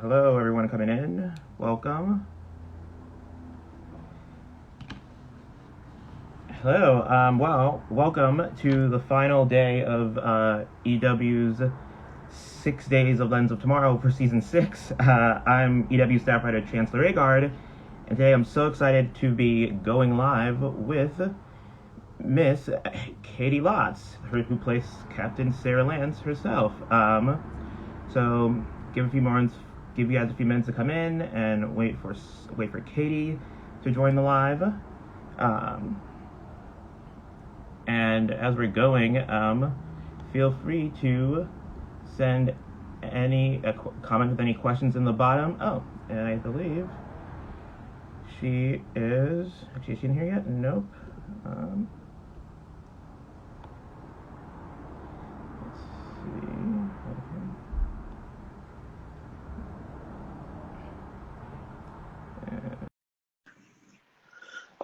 Hello, everyone coming in. Welcome. Hello. Welcome to the final day of EW's 6 Days of Lens of Tomorrow for Season 6. I'm EW staff writer Chancellor Agard, and today I'm so excited to be going live with Miss Caity Lotz, who plays Captain Sarah Lance herself. So give you guys a few minutes to come in and wait for Caity to join the live. And as we're going, feel free to send any comment with any questions in the bottom. Oh, and I believe she is. Actually, is she in here yet? Nope. Let's see.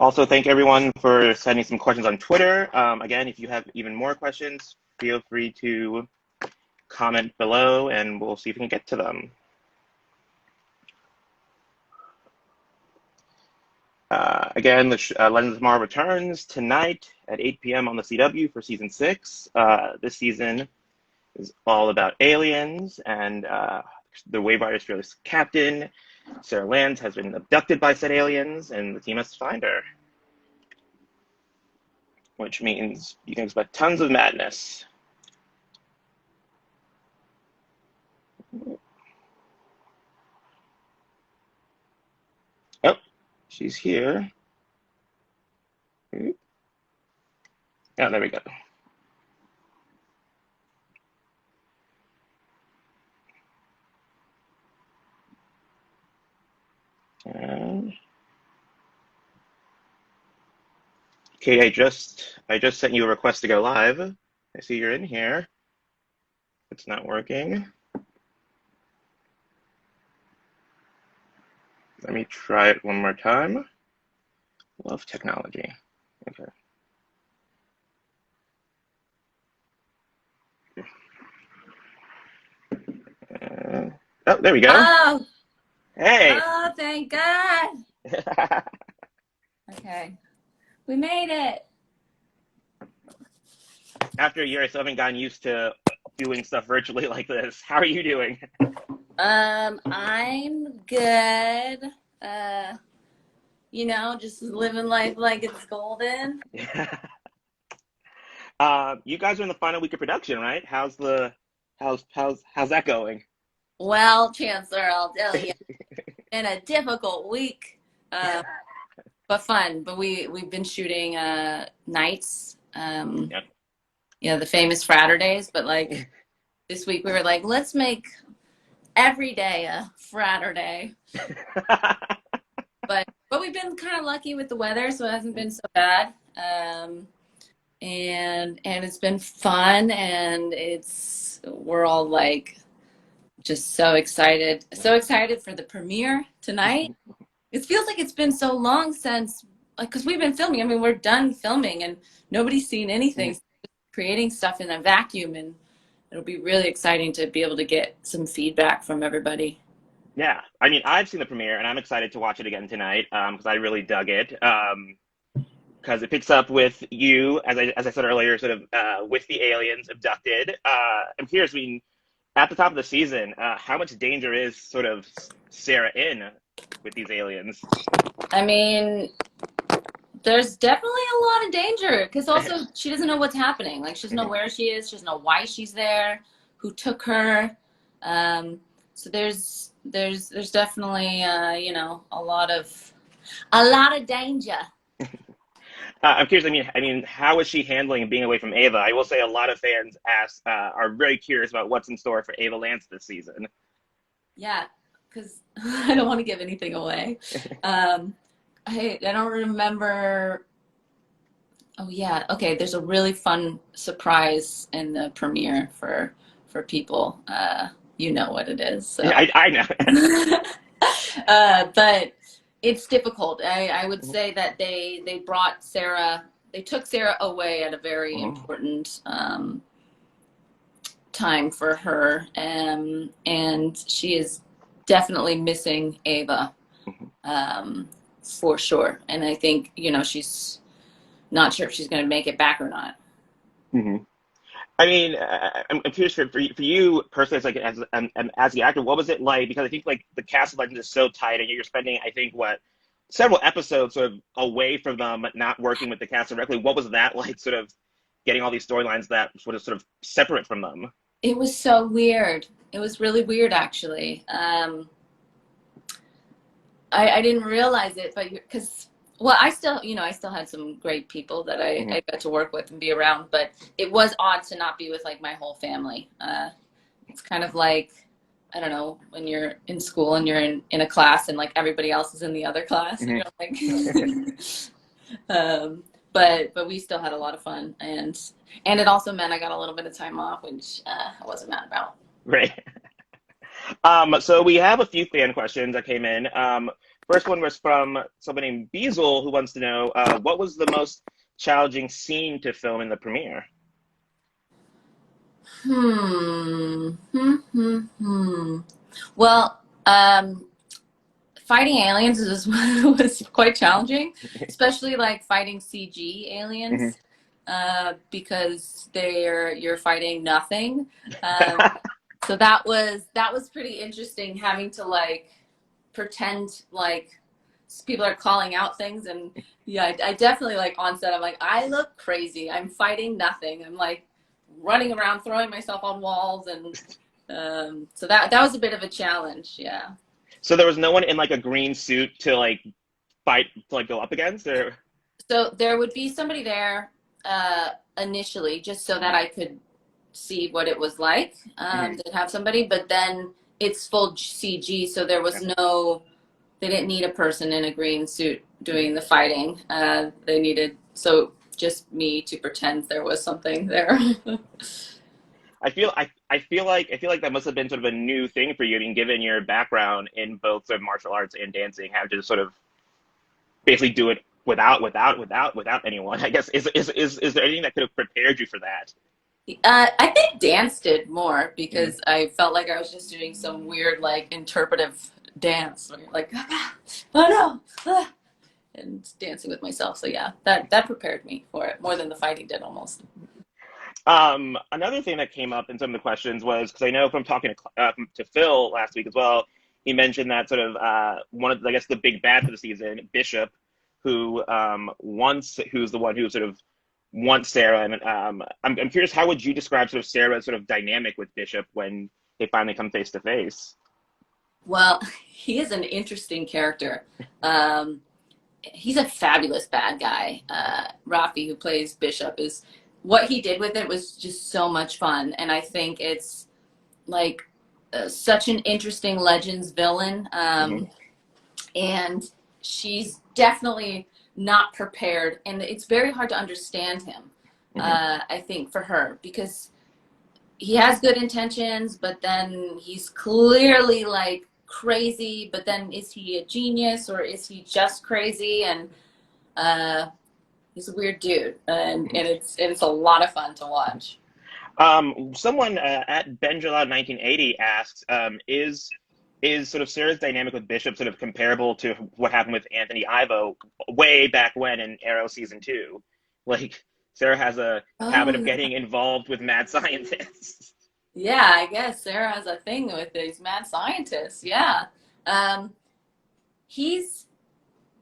Also, thank everyone for sending some questions on Twitter. Again, if you have even more questions, feel free to comment below and we'll see if we can get to them. Again, the Legends of Tomorrow returns tonight at 8 p.m. on the CW for Season 6. This season is all about aliens, and the Wave Rider's fearless captain, Sarah Lance, has been abducted by said aliens, and the team has to find her. Which means you can expect tons of madness. Oh, she's here. Oh, there we go. Okay, I just sent you a request to go live. I see you're in here. It's not working. Let me try it one more time. Love technology. Okay. Oh, there we go. Oh. Hey. Oh, thank God. Okay. We made it. After a year, I still haven't gotten used to doing stuff virtually like this. How are you doing? I'm good. Just living life like it's golden. You guys are in the final week of production, right? How's that going? Well, Chancellor, I'll tell you, been a difficult week, but fun. But we've been shooting nights. Yep. The famous Fraturdays. But like this week, we were like, let's make every day a Fraturday. But we've been kind of lucky with the weather, so it hasn't been so bad. And it's been fun, and we're all like just so excited for the premiere tonight. It feels like it's been so long since, like, because we've been filming. I mean, we're done filming and nobody's seen anything. So creating stuff in a vacuum, and it'll be really exciting to be able to get some feedback from everybody. Yeah, I mean, I've seen the premiere and I'm excited to watch it again tonight because I really dug it. Because it picks up with you, as I said earlier, sort of with the aliens abducted. I'm curious, I mean, at the top of the season, how much danger is sort of Sarah in with these aliens? I mean, there's definitely a lot of danger because also she doesn't know what's happening. Like, she doesn't know where she is. She doesn't know why she's there, who took her. So there's definitely a lot of danger. I'm curious. I mean, how is she handling being away from Ava? I will say a lot of fans are very curious about what's in store for Ava Lance this season. Yeah, because I don't want to give anything away. I don't remember. Oh yeah, okay. There's a really fun surprise in the premiere for people. You know what it is. So. Yeah, I know. But it's difficult. I would say that they brought Sarah. They took Sarah away at a very important time for her, and she is definitely missing Ava, for sure. And I think, she's not sure if she's going to make it back or not. Hmm. I mean, I'm curious for you personally, as the actor, what was it like? Because I think like the cast of Legends is so tight, and you're spending, I think, what several episodes sort of away from them, not working with the cast directly. What was that like? Sort of getting all these storylines that sort of separate from them. It was so weird. It was really weird, actually. I didn't realize it, but because, well, I still had some great people that Hmm. I got to work with and be around, but it was odd to not be with like my whole family. It's kind of like, I don't know, when you're in school and you're in a class and like everybody else is in the other class and Hmm. you're like, but we still had a lot of fun, and it also meant I got a little bit of time off, which I wasn't mad about. Right. So we have a few fan questions that came in. First one was from someone named Beazle who wants to know what was the most challenging scene to film in the premiere? Hmm. Well, fighting aliens was quite challenging, especially like fighting CG Hmm. aliens, because you're fighting nothing. Um, so that was pretty interesting, having to like pretend like people are calling out things. And yeah, I definitely, like, on set, I'm like, I look crazy, I'm fighting nothing, I'm like running around throwing myself on walls. And so that was a bit of a challenge, yeah. So there was no one in like a green suit to like fight to like go up against, or So there would be somebody there, initially, just so that I could see what it was like. Mhm. They'd have somebody, but then it's full CG, so there was no, they didn't need a person in a green suit doing the fighting. They needed, so just me to pretend there was something there. I feel like that must have been sort of a new thing for you, I mean, given your background in both sort of martial arts and dancing, have to sort of basically do it without anyone. I guess is there anything that could have prepared you for that? I think dance did more, Hmm. because I felt like I was just doing some weird, like, interpretive dance, where you're like, ah, oh no, ah, and dancing with myself. So yeah, that prepared me for it more than the fighting did, almost. Another thing that came up in some of the questions was because I know from talking to Phil last week as well, he mentioned that sort of one of I guess the big bad for the season, Bishop, who's the one who sort of wants Sarah, and I'm curious how would you describe sort of Sarah's sort of dynamic with Bishop when they finally come face to face? Well, he is an interesting character. Um, he's a fabulous bad guy. Rafi, who plays Bishop, is, what he did with it was just so much fun, and I think it's like, such an interesting Legends villain. Hmm. And she's definitely not prepared, and it's very hard to understand him. Hmm. I think, for her, because he has good intentions, but then he's clearly like crazy. But then, is he a genius, or is he just crazy? And uh, he's a weird dude, and it's a lot of fun to watch. Someone at Benjalad 1980 asks, is sort of Sarah's dynamic with Bishop sort of comparable to what happened with Anthony Ivo way back when in Arrow season two? Like Sarah has a habit of Oh, getting involved with mad scientists. yeah, I guess Sarah has a thing with these mad scientists. Yeah. Um, he's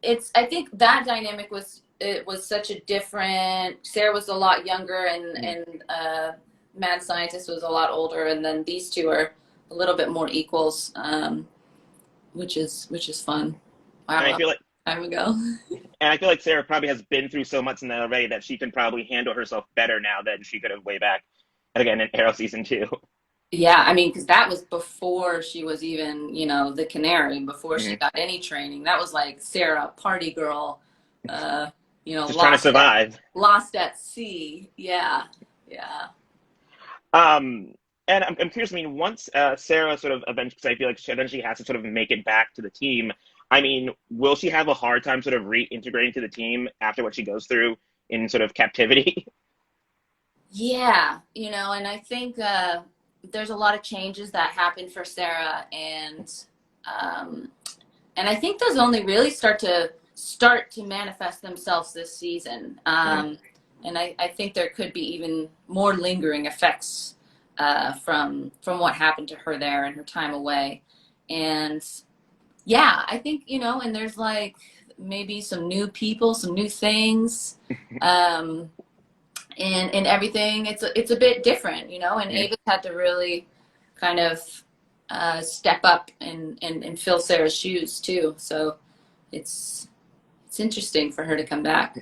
it's I think that dynamic was, it was such a different, Sarah was a lot younger, and Mhm. mad scientist was a lot older, and then these two are a little bit more equals, which is fun. And Wow, I that was feel like a long time ago. and I feel like Sarah probably has been through so much in that already that she can probably handle herself better now than she could have way back again in Arrow season two. Yeah, I mean, because that was before she was even, the canary, before she Mhm. got any training. That was like Sarah, party girl, uh, Just trying to lost at survive. sea. Yeah, yeah. Um, and I'm curious. I mean, once Sarah sort of eventually, because I feel like she eventually has to sort of make it back to the team. I mean, will she have a hard time sort of reintegrating to the team after what she goes through in sort of captivity? Yeah, and I think, there's a lot of changes that happened for Sarah, and And I think those only really start to manifest themselves this season. And I think there could be even more lingering effects from what happened to her there and her time away. And yeah, I think, and there's like maybe some new people, some new things, and everything. It's a bit different, and Ava's had to really kind of step up and fill Sarah's shoes too. So it's interesting for her to come back.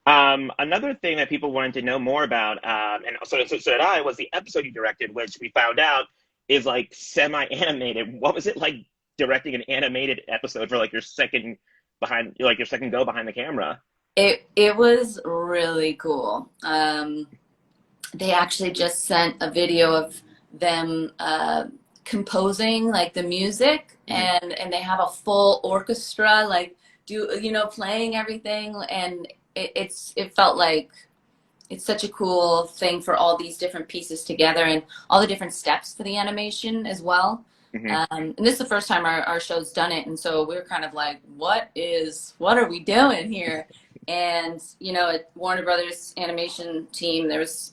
Another thing that people wanted to know more about, and so did I, was the episode you directed, which we found out is like semi-animated. What was it like directing an animated episode for like your second go behind the camera? It was really cool. They actually just sent a video of them composing like the music, and they have a full orchestra like playing everything, and it felt like it's such a cool thing for all these different pieces together and all the different steps for the animation as well. And this is the first time our show's done it, and so we're kind of like, what are we doing here? And at Warner Brothers animation team, there was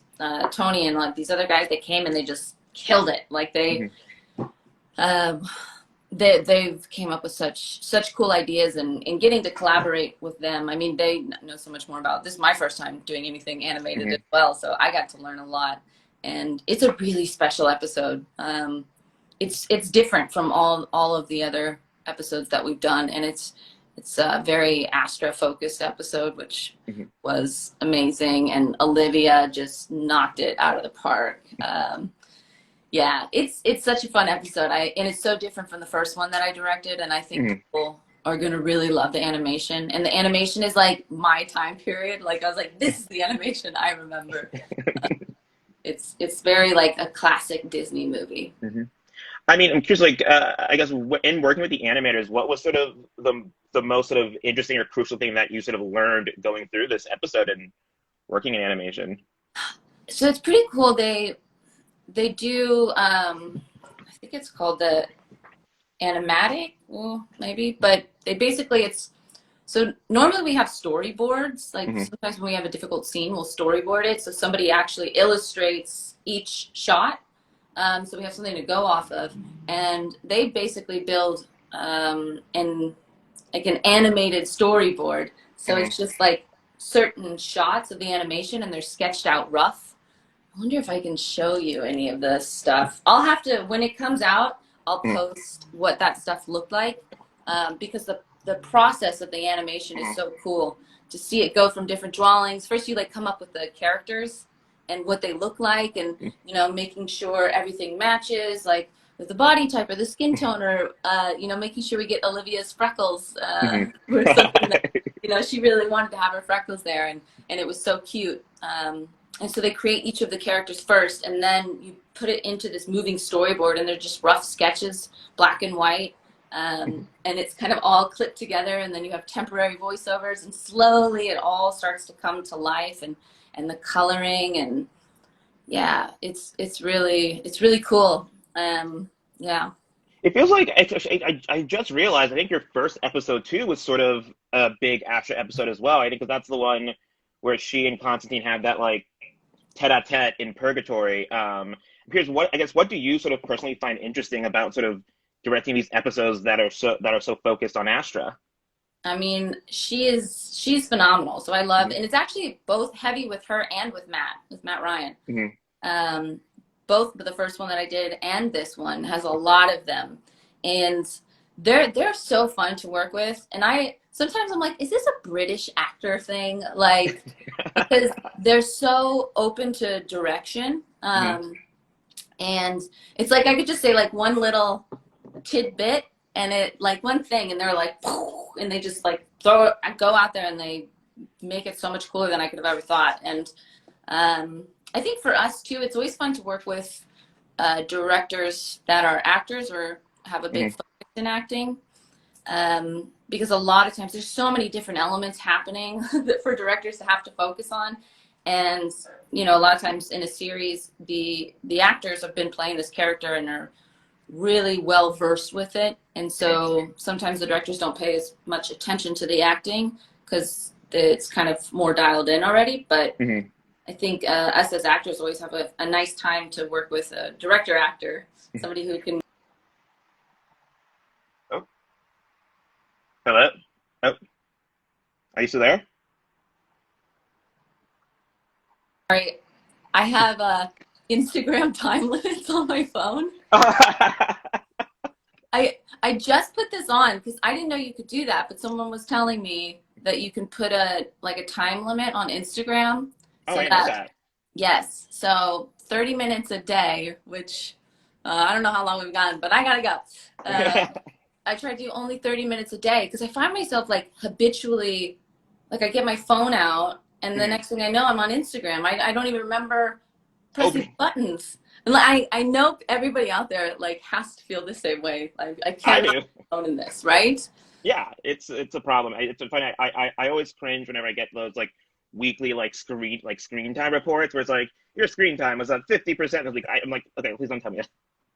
Tony and like these other guys that came and they just killed it. Like they've came up with such cool ideas, and getting to collaborate with them. I mean, they know so much more about this. Is my first time doing anything animated as well, so I got to learn a lot, and it's a really special episode. It's different from all of the other episodes that we've done, and it's a very Astra focused episode, which was amazing, and Olivia just knocked it out of the park. Yeah, it's such a fun episode. And it's so different from the first one that I directed, and I think people are gonna really love the animation. And the animation is like my time period. Like I was like, this is the animation I remember. It's very like a classic Disney movie. I mean, I'm curious, like, I guess in working with the animators, what was sort of the most sort of interesting or crucial thing that you sort of learned going through this episode and working in animation? So it's pretty cool. They do, I think it's called the animatic, well, maybe, but so normally we have storyboards. Like sometimes when we have a difficult scene, we'll storyboard it. So somebody actually illustrates each shot. So we have something to go off of, and they basically build an animated storyboard. So it's just like certain shots of the animation, and they're sketched out rough. I wonder if I can show you any of this stuff. I'll have to, when it comes out, I'll post what that stuff looked like, because the process of the animation is so cool to see it go from different drawings. First, you like come up with the characters and what they look like, and making sure everything matches, like with the body type or the skin tone, or making sure we get Olivia's freckles, were something that she really wanted to have her freckles there, and it was so cute. And so they create each of the characters first, and then you put it into this moving storyboard, and they're just rough sketches, black and white, and it's kind of all clipped together, and then you have temporary voiceovers, and slowly it all starts to come to life, and the coloring, and yeah, it's really cool. Yeah. It feels like I just realized, I think your first episode too was sort of a big Astra episode as well. I think 'cause that's the one where she and Constantine have that like tete-a-tete in Purgatory. Here's what do you sort of personally find interesting about sort of directing these episodes that are so focused on Astra? I mean, she's phenomenal. So I love, and it's actually both heavy with her and with Matt Ryan. Both the first one that I did and this one has a lot of them, and they're so fun to work with. And sometimes I'm like, is this a British actor thing? Like, because they're so open to direction. And it's like I could just say like one little tidbit, and it like one thing, and they're like, and they just like go out there, and they make it so much cooler than I could have ever thought. And I think for us too, it's always fun to work with directors that are actors or have a big focus in acting, because a lot of times there's so many different elements happening for directors to have to focus on. And a lot of times in a series, the actors have been playing this character and are really well versed with it, and so sometimes the directors don't pay as much attention to the acting because it's kind of more dialed in already. But Hmm. I think us as actors always have a nice time to work with a director actor, somebody who can. Oh, hello. Oh, are you still there? I have Instagram time limits on my phone. I just put this on because I didn't know you could do that, but someone was telling me that you can put a time limit on Instagram Oh, so I know that that. yes, so 30 minutes a day, which I don't know how long we've gone, but I gotta go. I try to do only 30 minutes a day because I find myself like habitually, like I get my phone out and the Mhm. next thing I know, I'm on Instagram. I don't even remember Oh, pressing buttons. And I know everybody out there like has to feel the same way. Like I I can't do. alone in this, right? Yeah, it's a problem. It's funny. I always cringe whenever I get those like weekly screen time reports where it's like your screen time was at 50%. I'm like, okay, please don't tell me that.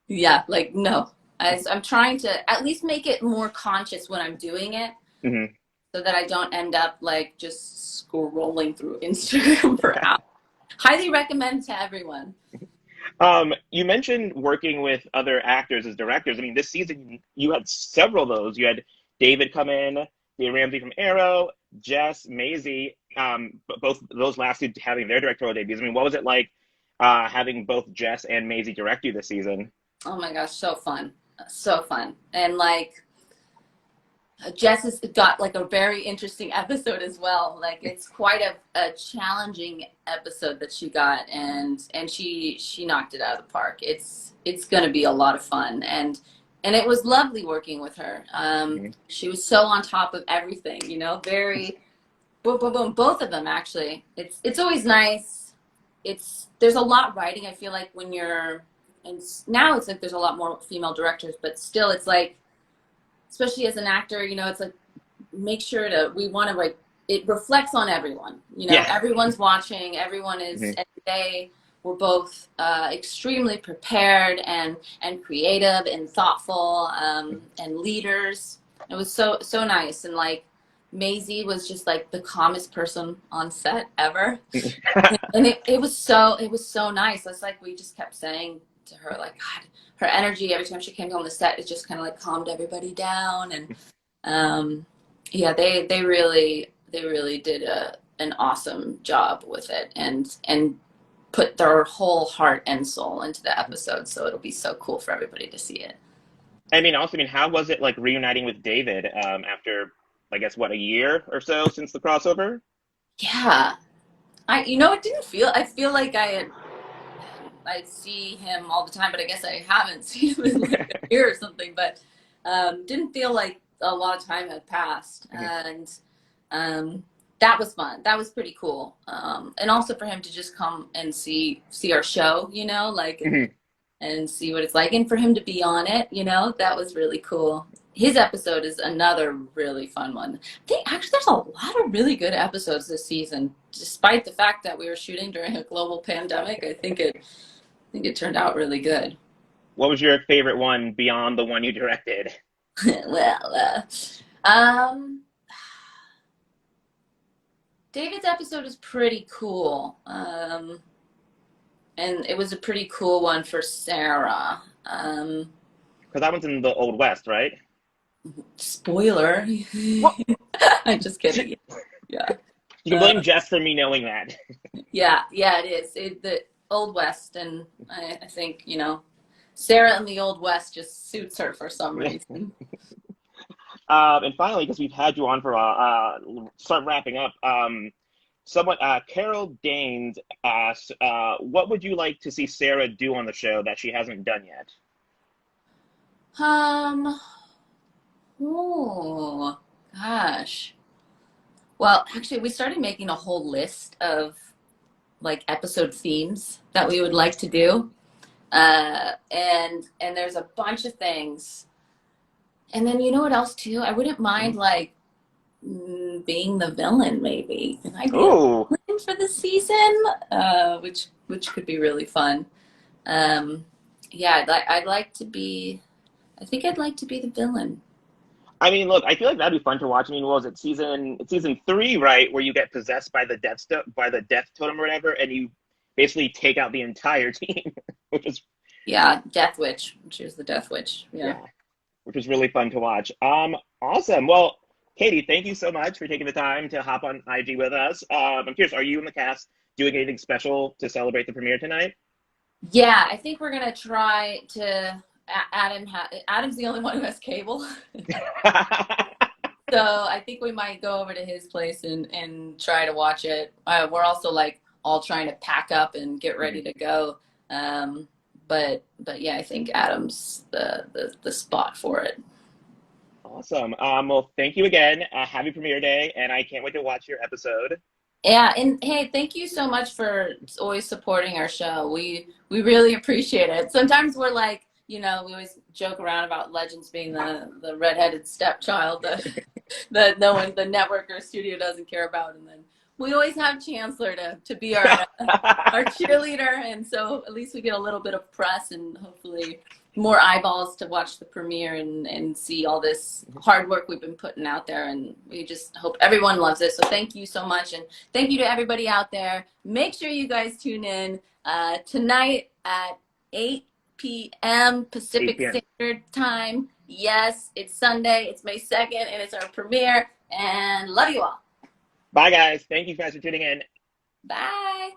Yeah, like no. I'm trying to at least make it more conscious when I'm doing it Hmm. so that I don't end up like just scrolling through Instagram for hours. Highly recommend to everyone. You mentioned working with other actors as directors. I mean, this season you had several of those. You had David come in, Dave Ramsey from Arrow, Jess, Maisie, both those last two having their directorial debuts. I mean, what was it like having both Jess and Maisie direct you this season? Oh my gosh, so fun. So fun. And like Jess has got like a very interesting episode as well. Like it's quite a challenging episode that she got, and she knocked it out of the park. It's going to be a lot of fun, and it was lovely working with her. Mhm. She was so on top of everything, very boom boom boom. Both of them actually. It's always nice. There's a lot writing. I feel like when you're and now it's like there's a lot more female directors, but still it's like especially as an actor, it's like make sure to we want to like it reflects on everyone. Yeah. Everyone's watching. Everyone is Mhm. and they were both extremely prepared and creative and thoughtful and leaders. It was so nice and like Maisie was just like the calmest person on set ever, and it was so nice. It's like we just kept saying to her like God, her energy every time she came on the set, it just kind of like calmed everybody down and um, yeah, they really did an awesome job with it and put their whole heart and soul into the episode. So it'll be so cool for everybody to see it. I mean, how was it like reuniting with David after, I guess, what, a year or so since the crossover? Yeah, it didn't feel. I feel like I see him all the time, but I guess I haven't seen him in like a year or something. But didn't feel like a lot of time had passed, and um, that was fun. That was pretty cool, and also for him to just come and see our show, like and see what it's like, and for him to be on it, that was really cool. His episode is another really fun one. I think actually there's a lot of really good episodes this season, despite the fact that we were shooting during a global pandemic. I think it turned out really good. What was your favorite one beyond the one you directed? Well, um, David's episode is pretty cool, and it was a pretty cool one for Sarah. Because that one's in the Old West, right? Spoiler. What? I'm just kidding. Yeah. You can blame Uh, Jess for me knowing that. yeah, it is. The Old West, and I think, Sarah in the Old West just suits her for some reason. And finally, because we've had you on for a while, start wrapping up. Carol Danes asked, what would you like to see Sarah do on the show that she hasn't done yet? Um, oh, gosh. Well, actually, we started making a whole list of like episode themes that we would like to do. And there's a bunch of things. And then you know what else too? I wouldn't mind like being the villain maybe. Can I be a Ooh. villain for the season? Which could be really fun. Um, Yeah, I'd like to be. I think I'd like to be the villain. I mean, look, I feel like that'd be fun to watch. I mean, what was it it's season three, right, where you get possessed by the by the death totem or whatever, and you basically take out the entire team, which is Yeah, Death Witch. She was the Death Witch. Yeah. yeah, which was really fun to watch. Awesome. Well, Katie, thank you so much for taking the time to hop on IG with us. I'm curious, are you and the cast doing anything special to celebrate the premiere tonight? Yeah, I think we're gonna try to. Adam's the only one who has cable, so I think we might go over to his place and try to watch it. We're also like all trying to pack up and get ready to go. Um, but yeah, I think Adam's the spot for it. Awesome. Well, thank you again. Happy premiere day, and I can't wait to watch your episode. Yeah, and hey, thank you so much for always supporting our show. We really appreciate it. Sometimes we're like, we always joke around about Legends being the redheaded stepchild that that no one, the network or studio doesn't care about, and then we always have Chancellor to be our cheerleader, and so at least we get a little bit of press and hopefully more eyeballs to watch the premiere and see all this hard work we've been putting out there, and we just hope everyone loves it. So thank you so much, and thank you to everybody out there. Make sure you guys tune in tonight at 8 p.m. 8 Pacific p.m. Standard Time. Yes, it's Sunday, it's May 2nd, and it's our premiere, and love you all. Bye, guys. Thank you guys for tuning in. Bye.